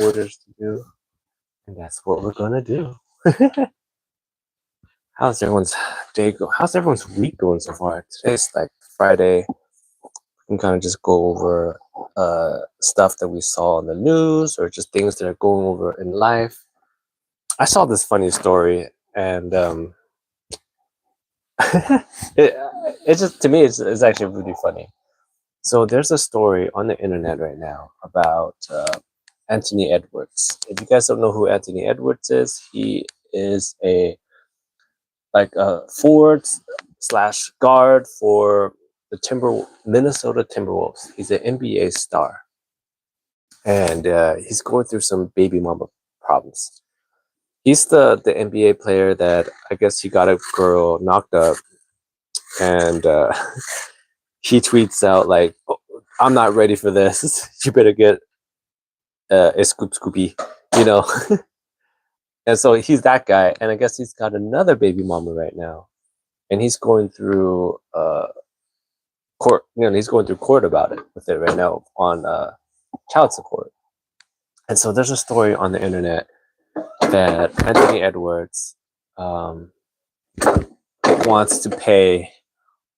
orders to do, and that's what we're gonna do. How's everyone's day go? How's everyone's week going so far? Today's like Friday. We can kind of just go over stuff that we saw on the news or just things that are going over in life. I saw this funny story, and it, it just to me it's actually really funny. So there's a story on the internet right now about Anthony Edwards. If you guys don't know who Anthony Edwards is, he is a forward slash guard for the Minnesota Timberwolves. He's an NBA star, and he's going through some baby mama problems. He's the NBA player that I guess he got a girl knocked up, and he tweets out like, oh, "I'm not ready for this. You better get a scoop scoopy," you know. And so he's that guy, and I guess he's got another baby mama right now, and he's going through court. He's going through court about it with it right now on child support. And so there's a story on the internet that Anthony Edwards wants to pay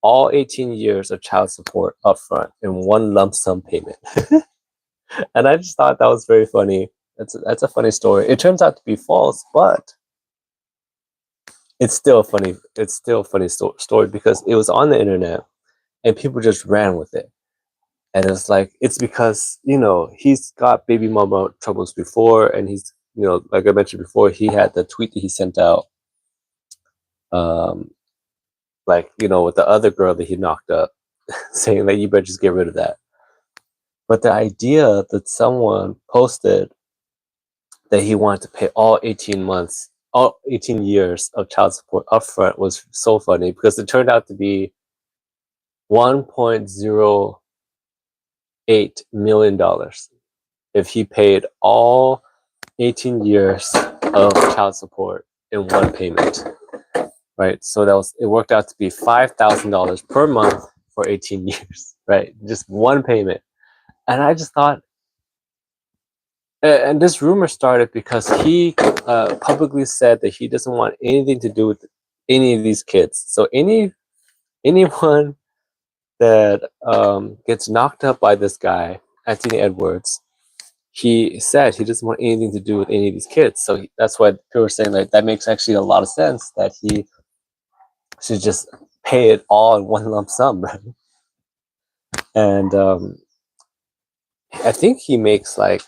all 18 years of child support upfront in one lump sum payment. And I just thought that was very funny. That's a funny story. It turns out to be false, but it's still a funny story because it was on the internet and people just ran with it. And it's like, it's because, he's got baby mama troubles before, and he's, like I mentioned before, he had the tweet that he sent out, with the other girl that he knocked up, saying that you better just get rid of that. But the idea that someone posted that he wanted to pay all 18 years of child support upfront was so funny because it turned out to be $1.08 million if he paid all 18 years of child support in one payment, right? So it worked out to be $5,000 per month for 18 years, right? Just one payment. And I just thought, and this rumor started because he publicly said that he doesn't want anything to do with any of these kids. So anyone that gets knocked up by this guy, Anthony Edwards, he said he doesn't want anything to do with any of these kids. So that's why people were saying like that makes actually a lot of sense that he should just pay it all in one lump sum, right? And I think he makes like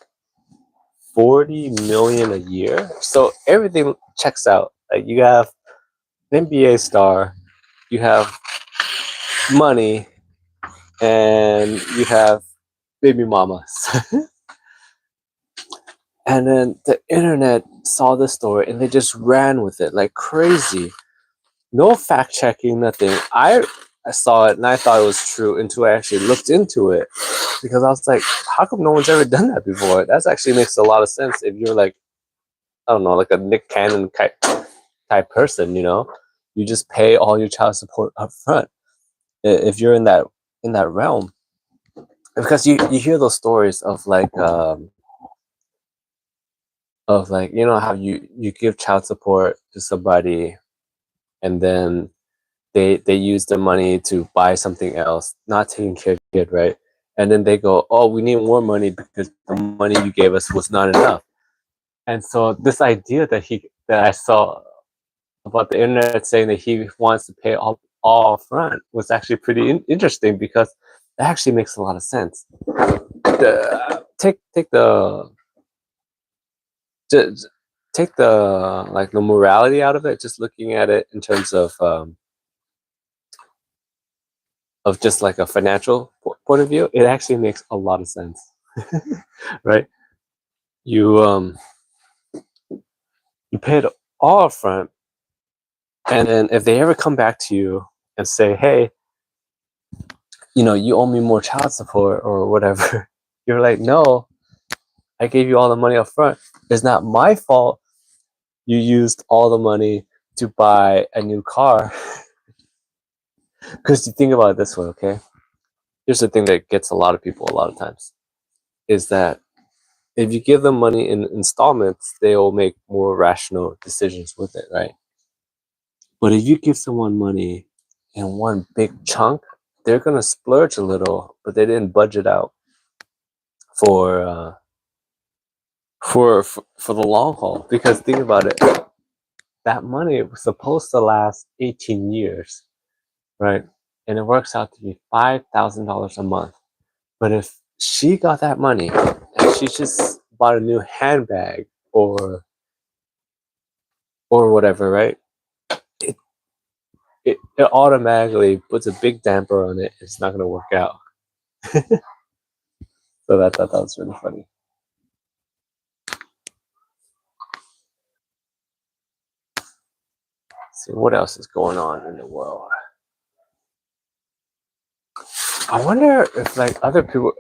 40 million a year. So everything checks out. Like you have an NBA star, you have money, and you have baby mamas. And then the internet saw the story and they just ran with it like crazy. No fact checking, nothing. I saw it and I thought it was true until I actually looked into it, because I was like, how come no one's ever done that before? That actually makes a lot of sense if you're like, I don't know, like a Nick Cannon type person, you just pay all your child support up front if you're in that realm. Because you hear those stories of like how you give child support to somebody and then they use the money to buy something else, not taking care of the kid, right? And then they go, oh, we need more money because the money you gave us was not enough. And so this idea that I saw about the internet saying that he wants to pay all front was actually pretty interesting, because it actually makes a lot of sense. Take the like the morality out of it, just looking at it in terms of just like a financial point of view, it actually makes a lot of sense. Right? You pay it all up front, and then if they ever come back to you and say, hey, you owe me more child support or whatever, you're like, no, I gave you all the money up front. It's not my fault you used all the money to buy a new car. Because you think about it this way, okay? Here's the thing that gets a lot of people a lot of times, is that if you give them money in installments, they will make more rational decisions with it, right? But if you give someone money in one big chunk, they're gonna splurge a little, but they didn't budget out for for the long haul. Because think about it, that money was supposed to last 18 years, right? And it works out to be $5,000 a month. But if she got that money and she just bought a new handbag or whatever, right? It automatically puts a big damper on it. It's not gonna work out. So that was really funny. Let's see what else is going on in the world. I wonder if like other people,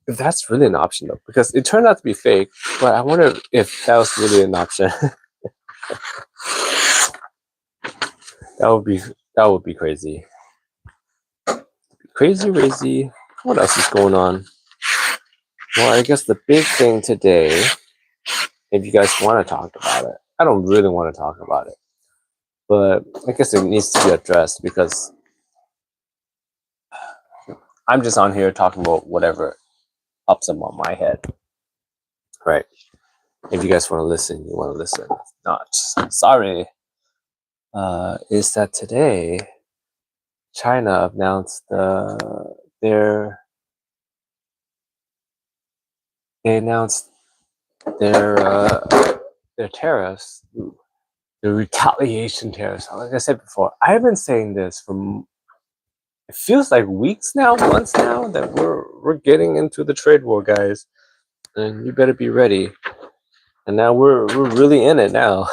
if that's really an option though, because it turned out to be fake. But I wonder if that was really an option. that would be crazy. Crazy. What else is going on? Well, I guess the big thing today, if you guys want to talk about it, I don't really want to talk about it, but I guess it needs to be addressed because I'm just on here talking about whatever pops up on my head, right? If you guys want to listen, you want to listen. If not, sorry. Is that today China announced they announced their tariffs, the retaliation tariffs. Like I said before, I have been saying this for it feels like weeks now, months now, that we're getting into the trade war, guys, and you better be ready. And now we're really in it now.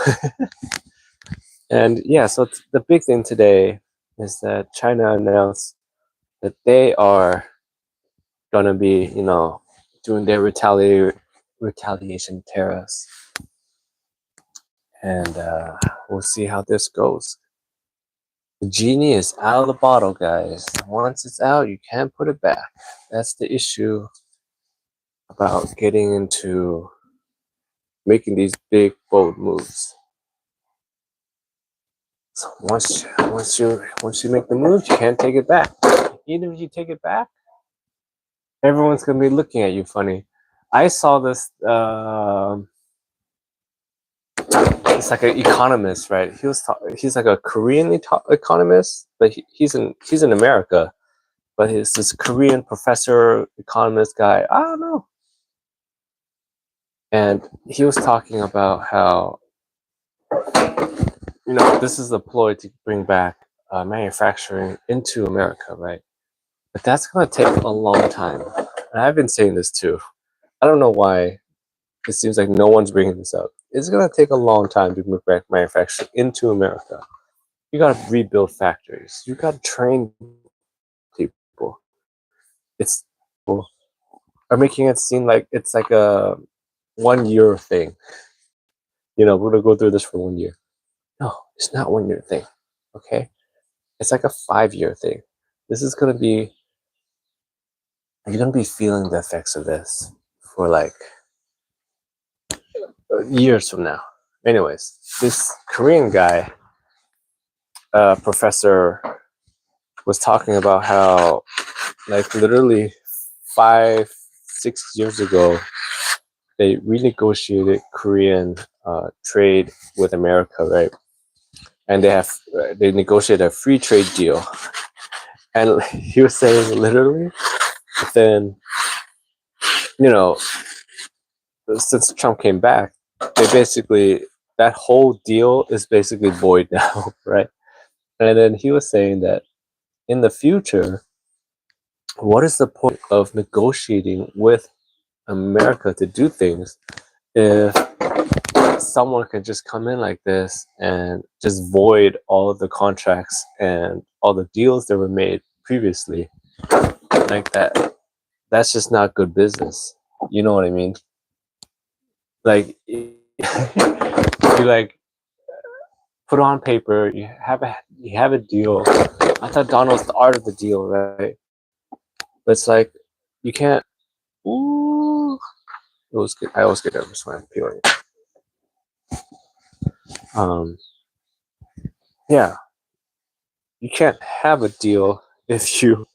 And yeah, so the big thing today is that China announced that they are gonna be, doing their retaliation tariffs, and we'll see how this goes. The genie is out of the bottle, guys. Once it's out, you can't put it back. That's the issue about getting into making these big, bold moves. So once you make the move, you can't take it back. Even if you take it back, everyone's gonna be looking at you funny. I saw this. It's like an economist, right? He's like a Korean economist, but he's in America. But he's this Korean professor, economist guy. I don't know. And he was talking about how this is a ploy to bring back manufacturing into America, right? But that's gonna take a long time. And I've been saying this too. I don't know why it seems like no one's bringing this up. It's gonna take a long time to bring back manufacturing into America. You gotta rebuild factories. You gotta train people. It's are making it seem like it's like a 1 year thing. We're gonna go through this for 1 year. No, it's not 1 year thing. Okay, it's like a 5 year thing. This is gonna be. You're gonna be feeling the effects of this for like years from now. Anyways, this Korean guy, professor, was talking about how, like, literally 5-6 years ago, they renegotiated Korean trade with America, right? And they negotiated a free trade deal. And he was saying literally, then, since Trump came back, that whole deal is basically void now, right? And then he was saying that in the future, what is the point of negotiating with America to do things if someone can just come in like this and just void all of the contracts and all the deals that were made previously like that? That's just not good business. You know what I mean? Like, you like put on paper, you have a deal. I thought Donald's the art of the deal, right? But it's like you can't. Ooh, I always get nervous when I'm peeling it. Yeah, you can't have a deal if you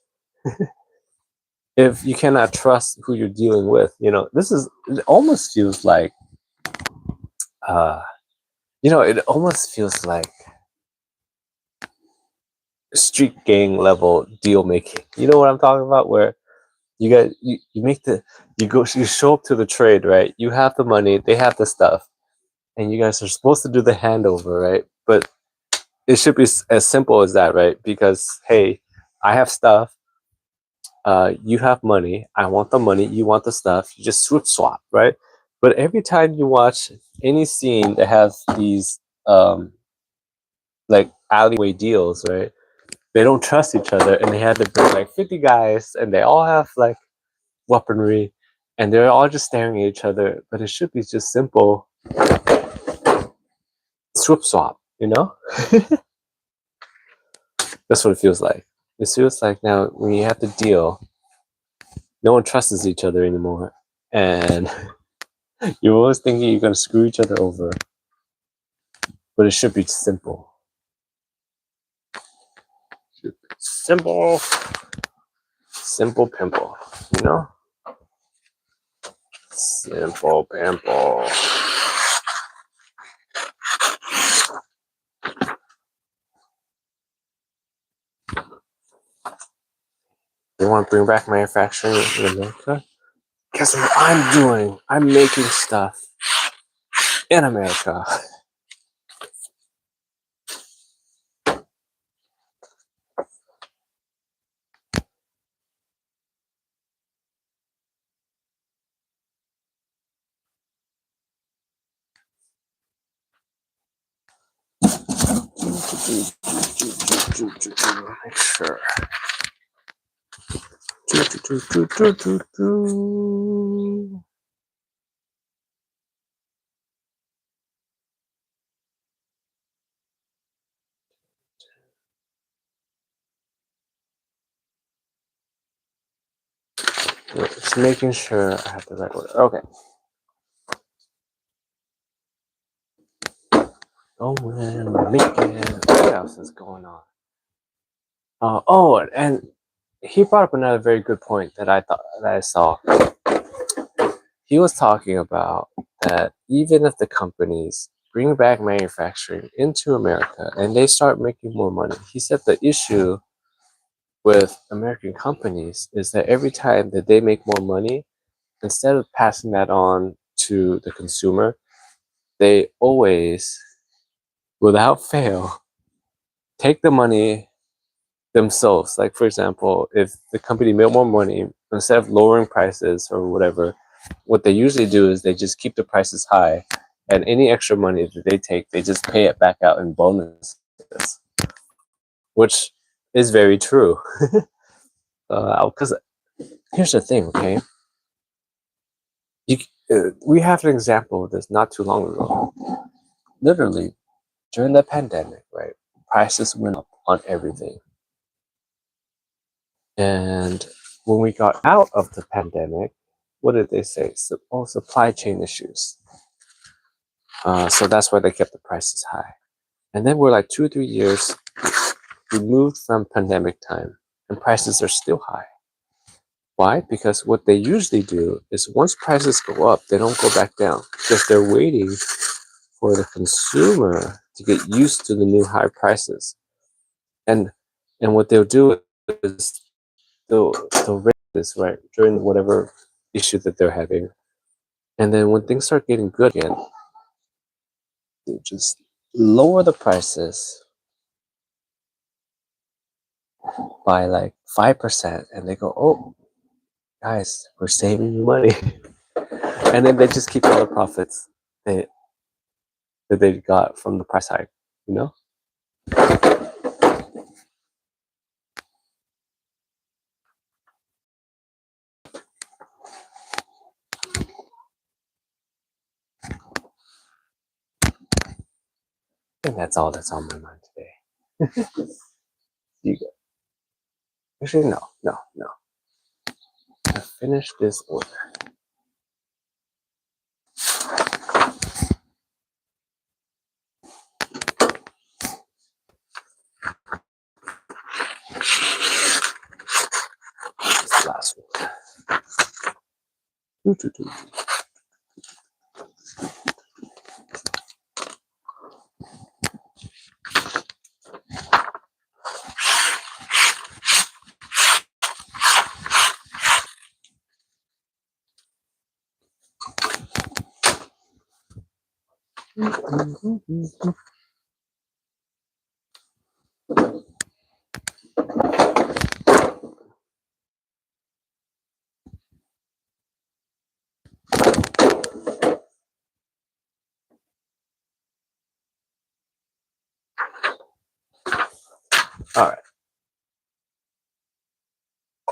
cannot trust who you're dealing with. It almost feels like uh it almost feels like street gang level deal making. You know what I'm talking about? Where you make you show up to the trade, right? You have the money, they have the stuff, and you guys are supposed to do the handover, right? But it should be as simple as that, right? Because hey, I have stuff, you have money, I want the money, you want the stuff, you just swap, right? But every time you watch any scene that has these like alleyway deals, right? They don't trust each other, and they had to bring like 50 guys, and they all have like weaponry, and they're all just staring at each other. But it should be just simple swap, That's what it feels like. It feels like now when you have to deal, no one trusts each other anymore, and you're always thinking you're gonna screw each other over. But it should be simple. Simple pimple, Simple pimple. They want to bring back manufacturing in America? Guess what I'm doing? I'm making stuff in America. Make sure. Just making sure I have the right order. Okay. Oh man, we're making. What else is going on? And he brought up another very good point that I saw. He was talking about that even if the companies bring back manufacturing into America and they start making more money, he said the issue with American companies is that every time that they make more money, instead of passing that on to the consumer, they always, without fail, take the money themselves. Like, for example, if the company made more money, instead of lowering prices or whatever, what they usually do is they just keep the prices high, and any extra money that they take, they just pay it back out in bonuses, which is very true. Because here's the thing, okay? You, we have an example of this not too long ago. Literally, during the pandemic, right? Prices went up on everything. And when we got out of the pandemic, what did they say? Supply chain issues. So that's why they kept the prices high. And then we're like 2 or 3 years removed from pandemic time, and prices are still high. Why? Because what they usually do is once prices go up, they don't go back down because they're waiting for the consumer to get used to the new high prices. And what they'll do is they'll raise this right during whatever issue that they're having, and then when things start getting good again, they just lower the prices by like 5%, and they go, "Oh, guys, we're saving you money," and then they just keep all the profits that they got from the price hike, you know. And that's all that's on my mind today. You go. Actually, no. I finished this order. All right.